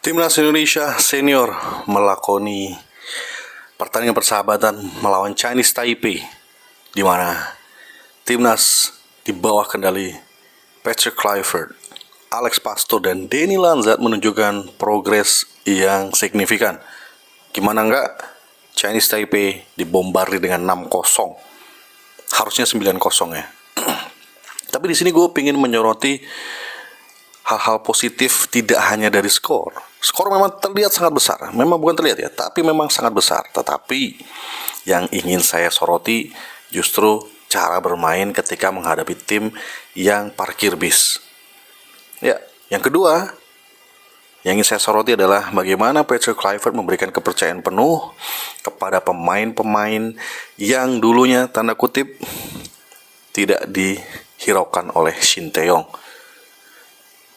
Timnas Indonesia senior melakoni pertandingan persahabatan melawan Chinese Taipei, di mana timnas di bawah kendali Patrick Kluivert, Alex Pastoor, dan Denny Lanzat menunjukkan progres yang signifikan. Gimana enggak, Chinese Taipei dibombardir dengan 6-0. Harusnya 9-0 ya. Tapi di sini gue pengen menyoroti hal-hal positif tidak hanya dari skor. Skor memang terlihat sangat besar. Memang bukan terlihat ya, tapi memang sangat besar. Tetapi yang ingin saya soroti justru cara bermain ketika menghadapi tim yang parkir bis. Ya, yang kedua yang ingin saya soroti adalah bagaimana Patrick Kluivert memberikan kepercayaan penuh kepada pemain-pemain yang dulunya tanda kutip tidak dihiraukan oleh Shin Tae-yong.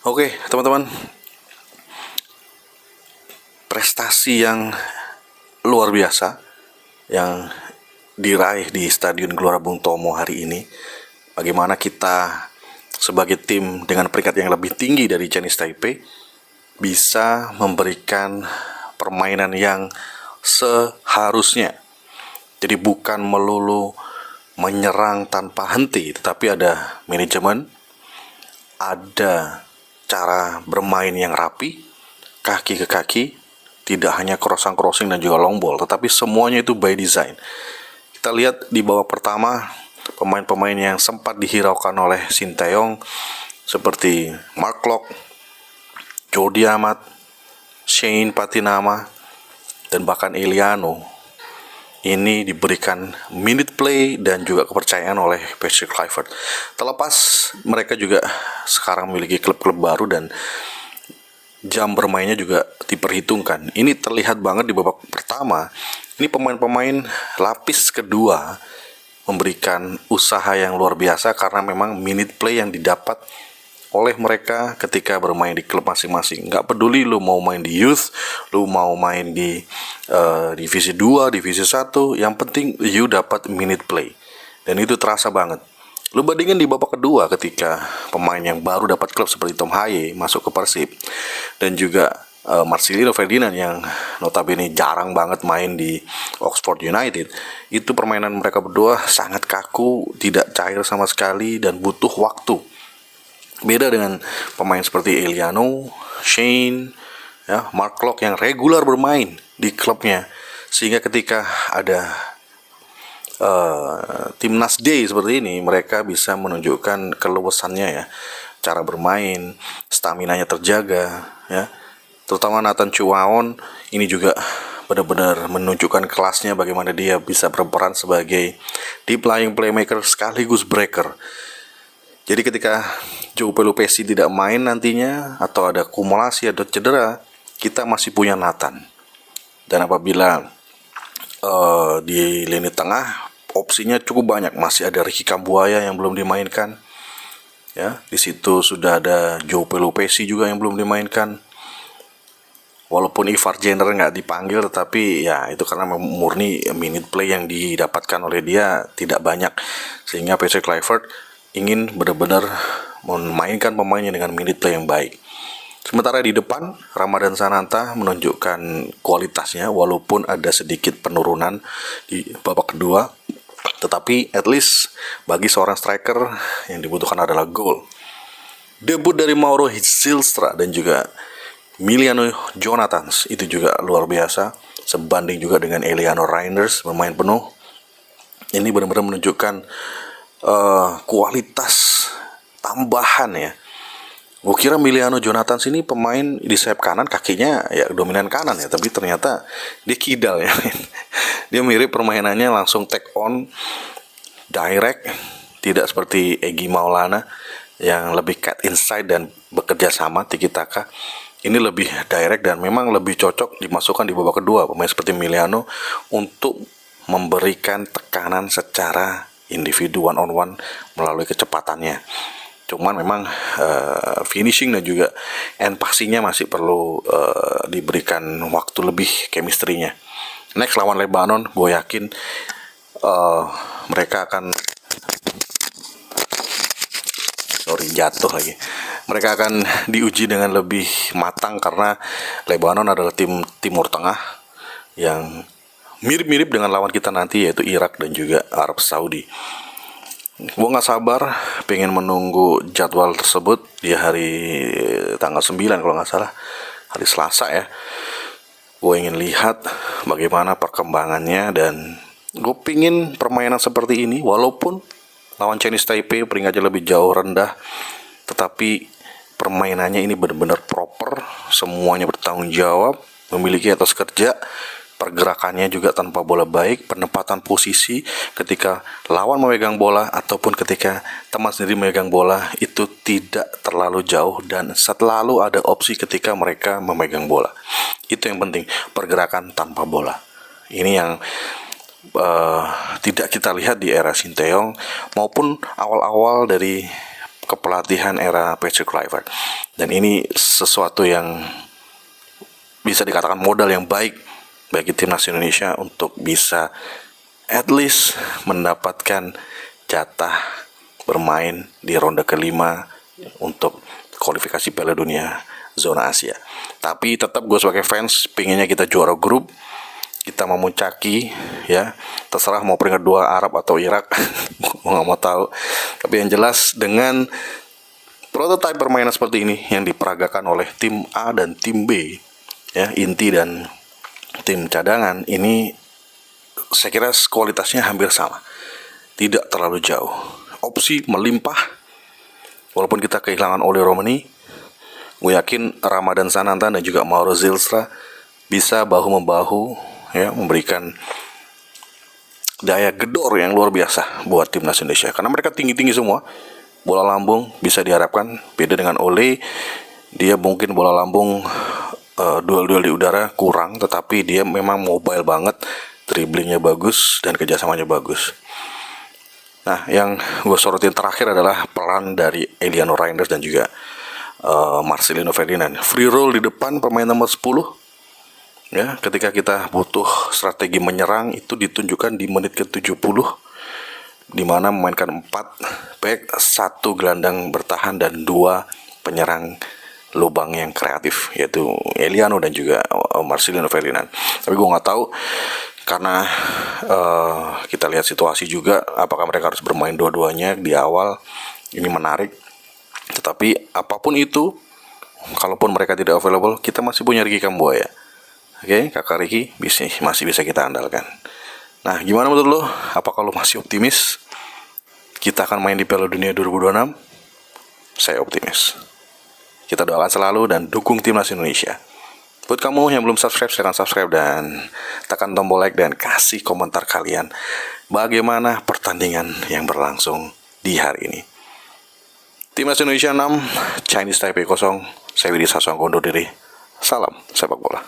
Oke, teman-teman, prestasi yang luar biasa yang diraih di Stadion Gelora Bung Tomo hari ini. Bagaimana kita sebagai tim dengan peringkat yang lebih tinggi dari Chinese Taipei bisa memberikan permainan yang seharusnya. Jadi bukan melulu menyerang tanpa henti, tetapi ada manajemen, ada cara bermain yang rapi, kaki ke kaki, tidak hanya crossing dan juga long ball, tetapi semuanya itu by design. Kita lihat di babak pertama, pemain-pemain yang sempat dihiraukan oleh Shin Tae-yong seperti Mark Locke, Jordi Amat, Shane Patinama, dan bahkan Eliano ini diberikan minute play dan juga kepercayaan oleh Patrick Kluivert. Terlepas mereka juga sekarang memiliki klub-klub baru dan jam bermainnya juga diperhitungkan. Ini terlihat banget di babak pertama. Ini pemain-pemain lapis kedua memberikan usaha yang luar biasa karena memang minute play yang didapat oleh mereka ketika bermain di klub masing-masing. Nggak peduli lu mau main di youth, lu mau main di divisi 2, divisi 1, yang penting you dapat minute play. Dan itu terasa banget. Lu bandingin di babak kedua ketika pemain yang baru dapat klub seperti Tom Haye masuk ke Persib, dan juga Marcelino Ferdinand yang notabene jarang banget main di Oxford United. Itu permainan mereka berdua sangat kaku, tidak cair sama sekali, dan butuh waktu. Beda dengan pemain seperti Eliano, Shane, ya, Mark Locke yang regular bermain di klubnya, sehingga ketika ada Timnas Day seperti ini, mereka bisa menunjukkan keluasannya ya, cara bermain, stamina-nya terjaga ya. Terutama Nathan Chuaon ini juga benar-benar menunjukkan kelasnya, bagaimana dia bisa berperan sebagai deep lying playmaker sekaligus breaker. Jadi ketika Joe Pelupesi tidak main nantinya, atau ada kumulasi atau cedera, kita masih punya Nathan. Dan apabila di lini tengah opsinya cukup banyak, masih ada Ricky Kambuaya yang belum dimainkan. Ya, di situ sudah ada Joe Pelupesi juga yang belum dimainkan. Walaupun Ivar Jenner nggak dipanggil, tetapi ya itu karena murni minute play yang didapatkan oleh dia tidak banyak, sehingga Patrick Kluivert ingin benar-benar memainkan pemainnya dengan minute play yang baik. Sementara di depan, Ramadan Sananta menunjukkan kualitasnya walaupun ada sedikit penurunan di babak kedua, tetapi at least bagi seorang striker yang dibutuhkan adalah gol. Debut dari Mauro Zylstra dan juga Emiliano Jonathans itu juga luar biasa, sebanding juga dengan Eliano Reinders bermain penuh. Ini benar-benar menunjukkan kualitas tambahan ya. Gue kira Emiliano Jonathans ini pemain di sayap kanan, kakinya ya dominan kanan ya, tapi ternyata dia kidal ya. Dia mirip permainannya langsung take on, direct, tidak seperti Egy Maulana yang lebih cut inside dan bekerja sama tiki taka. Ini lebih direct dan memang lebih cocok dimasukkan di babak kedua pemain seperti Emiliano untuk memberikan tekanan secara individu one on one melalui kecepatannya. Cuman memang finishing dan juga end passingnya masih perlu diberikan waktu lebih, chemistry-nya. Next lawan Lebanon, gue yakin mereka akan jatuh lagi. mereka akan diuji dengan lebih matang karena Lebanon adalah tim Timur Tengah yang mirip-mirip dengan lawan kita nanti, yaitu Irak dan juga Arab Saudi. Gue gak sabar pengen menunggu jadwal tersebut di hari tanggal 9 kalau gak salah, hari Selasa ya. Gue ingin lihat bagaimana perkembangannya, dan gue pingin permainan seperti ini walaupun lawan Chinese Taipei peringkatnya lebih jauh rendah, tetapi permainannya ini benar-benar proper, semuanya bertanggung jawab, memiliki etos kerja, pergerakannya juga tanpa bola baik, penempatan posisi ketika lawan memegang bola ataupun ketika teman sendiri memegang bola itu tidak terlalu jauh dan selalu ada opsi ketika mereka memegang bola. Itu yang penting, pergerakan tanpa bola. Ini yang tidak kita lihat di era Sinteyong maupun awal-awal dari kepelatihan era Patrick Kluivert. Dan ini sesuatu yang bisa dikatakan modal yang baik bagi timnas Indonesia untuk bisa at least mendapatkan jatah bermain di ronde kelima untuk kualifikasi Piala Dunia zona Asia. Tapi tetap gue sebagai fans pinginnya kita juara grup, kita memuncaki ya, terserah mau peringkat 2 Arab atau Irak. Gue gak mau tahu. Tapi yang jelas dengan prototipe permainan seperti ini yang diperagakan oleh tim A dan tim B ya, inti dan tim cadangan ini, saya kira kualitasnya hampir sama, tidak terlalu jauh, opsi melimpah. Walaupun kita kehilangan Oli Romani, gue yakin Ramadan Sananta dan juga Mauro Zylstra bisa bahu-membahu ya, memberikan daya gedor yang luar biasa buat timnas Indonesia, karena mereka tinggi-tinggi semua. Bola lambung bisa diharapkan, beda dengan Ole, dia mungkin bola lambung duel-duel di udara kurang, tetapi dia memang mobile banget, dribblingnya bagus dan kerjasamanya bagus. Nah, yang gue sorotin terakhir adalah peran dari Emiliano Reinders dan juga Marcelino Ferdinand. Free roll di depan pemain nomor 10 ya, ketika kita butuh strategi menyerang itu ditunjukkan di menit ke-70, di mana memainkan 4 back, 1 gelandang bertahan dan 2 penyerang lubang yang kreatif, yaitu Emiliano dan juga Marcelino Ferdinand. Tapi gue nggak tahu karena kita lihat situasi juga, apakah mereka harus bermain dua-duanya di awal. Ini menarik. Tetapi apapun itu, kalaupun mereka tidak available, kita masih punya Ricky Kambuaya. Oke, kakak Ricky masih bisa kita andalkan. Nah, gimana menurut lo? Apakah lo masih optimis kita akan main di Piala Dunia 2026? Saya optimis. Kita doakan selalu dan dukung timnas Indonesia. Buat kamu yang belum subscribe, silahkan subscribe dan tekan tombol like dan kasih komentar kalian bagaimana pertandingan yang berlangsung di hari ini. Timnas Indonesia 6, Chinese Taipei 0. Saya Widi Sasongko undur diri. Salam sepak bola.